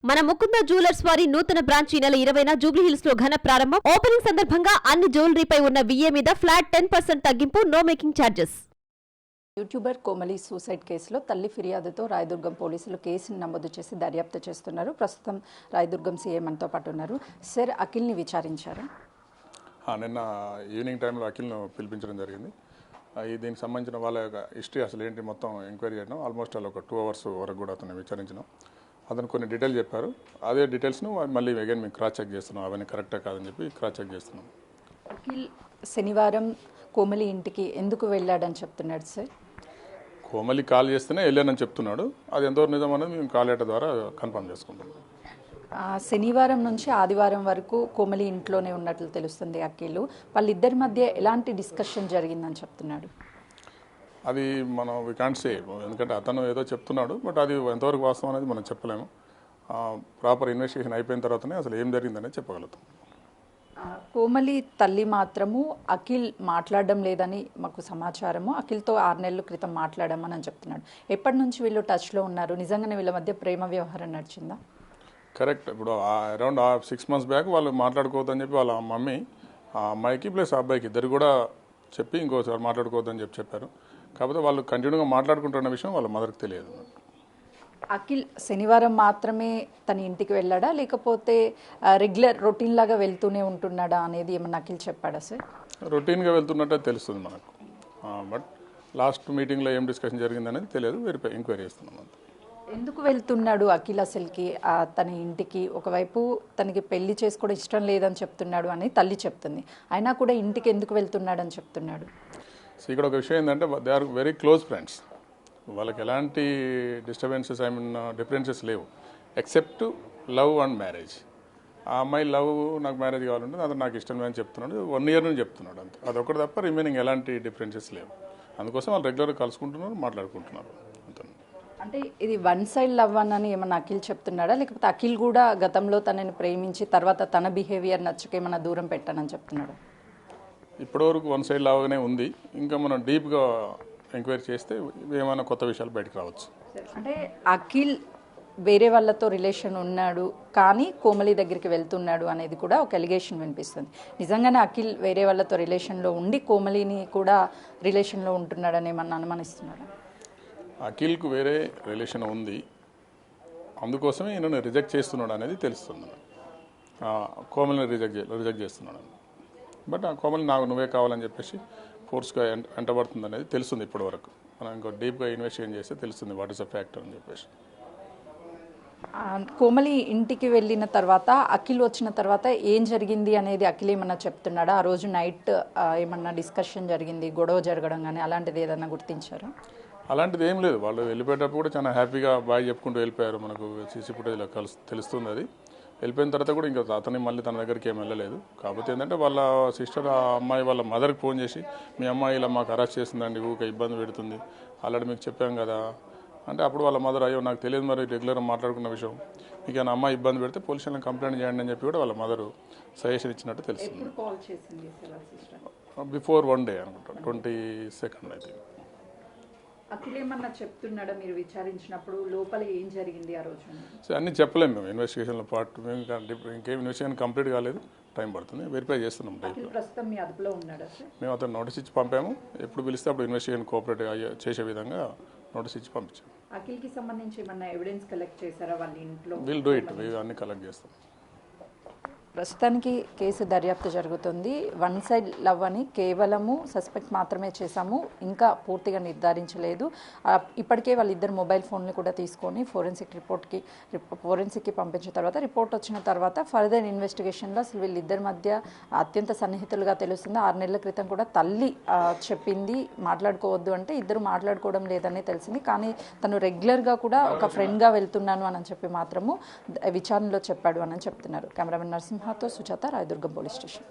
మన ముకుంద జ్యువెలర్స్ వారి నూతన బ్రాంచ్ ఈ నెల 20న జూబ్లీహిల్స్ లో ఘన ప్రారంభం. ఓపెనింగ్ సందర్భంగా అన్ని జ్యువెలరీపై ఉన్న VA మీద ఫ్లాట్ 10% తగ్గింపు, no making charges. YouTuber Komali suicide కేసులో తల్లి ఫిర్యాదుతో రాయదుర్గం పోలీసులు కేసును నమోదు చేసి దర్యాప్తు చేస్తున్నారు. ప్రస్తుతం రాయదుర్గం సీఐ మనతో పాటు ఉన్నారు. సార్, అఖిల్ని విచారించారా? నిన్న ఈవినింగ్ టైంలో అఖిల్ను పిలిపించడం జరిగింది. దీనికి సంబంధించిన వాళ్ళ యొక్క హిస్టరీ అసలు ఏంటి మొత్తం ఎంక్వైరీ చేయడం. ఆల్మోస్ట్ అలా ఒక 2 hours వరకు కూడా అతను విచారించినాం. అతను కొన్ని డీటెయిల్స్ చెప్పారు. అదే డీటెయిల్స్ను మళ్ళీ అగైన్ మేము క్రాస్ చెక్ చేస్తున్నాం. అవన్నీ కరెక్టా కాదని చెప్పి క్రాస్ చెక్ చేస్తున్నాం. అఖిల్ శనివారం కోమలి ఇంటికి ఎందుకు వెళ్ళాడని చెప్తున్నాడు సార్? కోమలి కాల్ చేస్తేనే వెళ్ళానని చెప్తున్నాడు. అది ఎంతవరకు నిజం అనేది మేము కాల్ లెటర్ ద్వారా కన్ఫర్మ్ చేసుకుంటాం. శనివారం నుంచి ఆదివారం వరకు కోమలి ఇంట్లోనే ఉన్నట్లు తెలుస్తుంది అఖిల్. వాళ్ళిద్దరి మధ్య ఎలాంటి డిస్కషన్ జరిగిందని చెప్తున్నాడు? అది మనం వి కాంట్ సే, ఎందుకంటే అతను ఏదో చెప్తున్నాడు. బట్ అది ఎంతవరకు వాస్తవం అనేది మనం చెప్పలేము. ప్రాపర్ ఇన్వెస్టిగేషన్ అయిపోయిన తర్వాతనే అసలు ఏం జరిగిందనేది చెప్పగలుగుతాం. కోమలి తల్లి మాత్రము అఖిల్ మాట్లాడడం లేదని మాకు సమాచారము. అఖిల్తో 6 నెలల క్రితం మాట్లాడామని చెప్తున్నాడు. ఎప్పటి నుంచి వీళ్ళు టచ్లో ఉన్నారు? నిజంగానే వీళ్ళ మధ్య ప్రేమ వ్యవహారం నడిచిందా? కరెక్ట్. ఇప్పుడు అరౌండ్ 6 months బ్యాక్ వాళ్ళు మాట్లాడుకోవద్దని చెప్పి వాళ్ళ మమ్మీ ఆ అమ్మాయికి ప్లస్ ఆ అబ్బాయికి ఇద్దరు కూడా చెప్పి ఇంకోసారి మాట్లాడుకోవద్దని చెప్పారు. కాకపోతే వాళ్ళు కంటిన్యూగా మాట్లాడుకుంటున్న విషయం వాళ్ళ మదర్కి తెలియదు. అఖిల్ శనివారం మాత్రమే తన ఇంటికి వెళ్ళాడా, లేకపోతే రెగ్యులర్ రొటీన్ లాగా వెళ్తూనే ఉంటున్నాడా అనేది ఏమన్నా అఖిల్ చెప్పాడా సార్? రొటీన్గా వెళ్తున్నట్టే తెలుస్తుంది మనకు. బట్ లాస్ట్ మీటింగ్లో ఏం డిస్కషన్ జరిగిందనేది తెలియదు. ఎంక్వైరీ చేస్తున్నాం అంతే. ఎందుకు వెళ్తున్నాడు అఖిల్ అసలుకి తన ఇంటికి? ఒకవైపు తనకి పెళ్లి చేసుకోవడం ఇష్టం లేదని చెప్తున్నాడు అని తల్లి చెప్తుంది. అయినా కూడా ఇంటికి ఎందుకు వెళ్తున్నాడు అని చెప్తున్నాడు? సో ఇక్కడ ఒక విషయం ఏంటంటే they are very close friends. వాళ్ళకి ఎలాంటి డిస్టర్బెన్సెస్ డిఫరెన్సెస్ లేవు ఎక్సెప్ట్ లవ్ అండ్ మ్యారేజ్. ఆ అమ్మాయి లవ్ నాకు మ్యారేజ్ కావాలంటే అది నాకు ఇష్టం అని చెప్తున్నాడు. 1 year నుంచి చెప్తున్నాడు అంతే. అదొకటి తప్ప రిమైనింగ్ ఎలాంటి డిఫరెన్సెస్ లేవు. అందుకోసం వాళ్ళు రెగ్యులర్గా కలుసుకుంటున్నారు, మాట్లాడుకుంటున్నారు అంతే. అంటే ఇది 1 side లవ్ అని ఏమన్నా అఖిల్ చెప్తున్నాడా, లేకపోతే అఖిల్ కూడా గతంలో తనని ప్రేమించి తర్వాత తన బిహేవియర్ నచ్చక ఏమన్నా దూరం పెట్టానని చెప్తున్నాడు? ఇప్పటివరకు 1 side లాగానే ఉంది. ఇంకా మనం డీప్గా ఎంక్వైరీ చేస్తే ఏమైనా కొత్త విషయాలు బయటకు రావచ్చు. అంటే అఖిల్ వేరే వాళ్ళతో రిలేషన్ ఉన్నాడు కానీ కోమలి దగ్గరికి వెళ్తున్నాడు అనేది కూడా ఒక ఎలిగేషన్ వినిపిస్తుంది. నిజంగానే అఖిల్ వేరే వాళ్ళతో రిలేషన్లో ఉండి కోమలిని కూడా రిలేషన్లో ఉంటున్నాడని ఏమన్నా అనుమానిస్తున్నాడు? అఖిల్కు వేరే రిలేషన్ ఉంది, అందుకోసమే ఈయనను రిజెక్ట్ చేస్తున్నాడు అనేది తెలుస్తుంది. కోమలిని రిజెక్ట్ చేస్తున్నాడు. బట్ ఆ కోమలి నాకు నువ్వే కావాలని చెప్పేసి ఫోర్స్గా ఎంటబడుతుంది అనేది తెలుస్తుంది ఇప్పటి వరకు. మనం ఇంకో డీప్గా ఇన్వెస్టిగేట్ చేస్తే తెలుస్తుంది వాట్ ఈస్ ద ఫ్యాక్టర్ అని చెప్పేసి. కోమలి ఇంటికి వెళ్ళిన తర్వాత అఖిల్ వచ్చిన తర్వాత ఏం జరిగింది అనేది అఖిల్ ఏమన్నా చెప్తున్నాడా? ఆ రోజు నైట్ ఏమన్నా డిస్కషన్ జరిగింది, గొడవ జరగడం కానీ అలాంటిది ఏదన్నా గుర్తించారా? అలాంటిది ఏం లేదు. వాళ్ళు వెళ్ళిపోయేటప్పుడు కూడా చాలా హ్యాపీగా బాయ్ చెప్పుకుంటూ వెళ్ళిపోయారు. మనకు సీసీ ఫుటేజ్లో తెలుస్తుంది. అది వెళ్ళిపోయిన తర్వాత కూడా ఇంకా అతని మళ్ళీ తన దగ్గరికి ఏం వెళ్ళలేదు. కాకపోతే ఏంటంటే వాళ్ళ సిస్టర్ ఆ అమ్మాయి వాళ్ళ మదర్కి ఫోన్ చేసి మీ అమ్మాయి ఇలా మాకు అరెస్ట్ చేసిందండి, ఊరికే ఇబ్బంది పెడుతుంది, ఆల్రెడీ మీకు చెప్పాం కదా అంటే అప్పుడు వాళ్ళ మదర్ అయ్యో నాకు తెలియదు మరి రెగ్యులర్గా మాట్లాడుకున్న విషయం, మీకు ఏమైనా అమ్మాయి ఇబ్బంది పెడితే పోలీస్ స్టేషన్లో కంప్లైంట్ చేయండి అని చెప్పి కూడా వాళ్ళ మదరు సజెషన్ ఇచ్చినట్టు తెలుస్తుంది. బిఫోర్ 1 day అనుకుంటా, 22nd అయితే. అఖిల్ ఏమన్నా చెప్తున్నాడా మీరు విచారించినప్పుడు లోపల ఏం జరిగింది ఆ రోజు? సో అన్నీ చెప్పలేము మేము ఇన్వెస్టిగేషన్లో పార్ట్. మేము ఇంకేం ఇన్వెస్టిగేషన్ కంప్లీట్ కాలేదు, టైం పడుతుంది. వెరిఫై చేస్తున్నాం. ప్రస్తుతం మీ అదుపులో ఉన్నాడా సార్? మేము అతను నోటీస్ ఇచ్చి పంపాము. ఎప్పుడు పిలిస్తే అప్పుడు ఇన్వెస్టిగేషన్ కోఆపరేట్ చేసే విధంగా నోటీస్ ఇచ్చి పంపించాము. అఖిల్కి సంబంధించి ఏమన్నా ఎవిడెన్స్ కలెక్ట్ చేశారా వాళ్ళ ఇంట్లో? విల్ డూ ఇట్, అన్ని కలెక్ట్ చేస్తాం. ప్రస్తుతానికి కేసు దర్యాప్తు జరుగుతుంది. 1 side లవ్ అని కేవలము సస్పెక్ట్ మాత్రమే చేశాము, ఇంకా పూర్తిగా నిర్ధారించలేదు. ఇప్పటికే వాళ్ళిద్దరు మొబైల్ ఫోన్లు కూడా తీసుకొని ఫోరెన్సిక్కి పంపించిన తర్వాత రిపోర్ట్ వచ్చిన తర్వాత ఫర్దర్ ఇన్వెస్టిగేషన్లో అసలు వీళ్ళిద్దరి మధ్య అత్యంత సన్నిహితులుగా తెలుస్తుంది. 6 నెలల క్రితం కూడా తల్లి చెప్పింది మాట్లాడుకోవద్దు అంటే ఇద్దరు మాట్లాడుకోవడం లేదని తెలిసింది. కానీ తను రెగ్యులర్గా కూడా ఒక ఫ్రెండ్గా వెళ్తున్నాను అని చెప్పి మాత్రము విచారణలో చెప్పాడు అని చెప్తున్నారు. కెమెరామెన్ నరసింహతో సుజాత, రాయదుర్గం పోలీస్ స్టేషన్.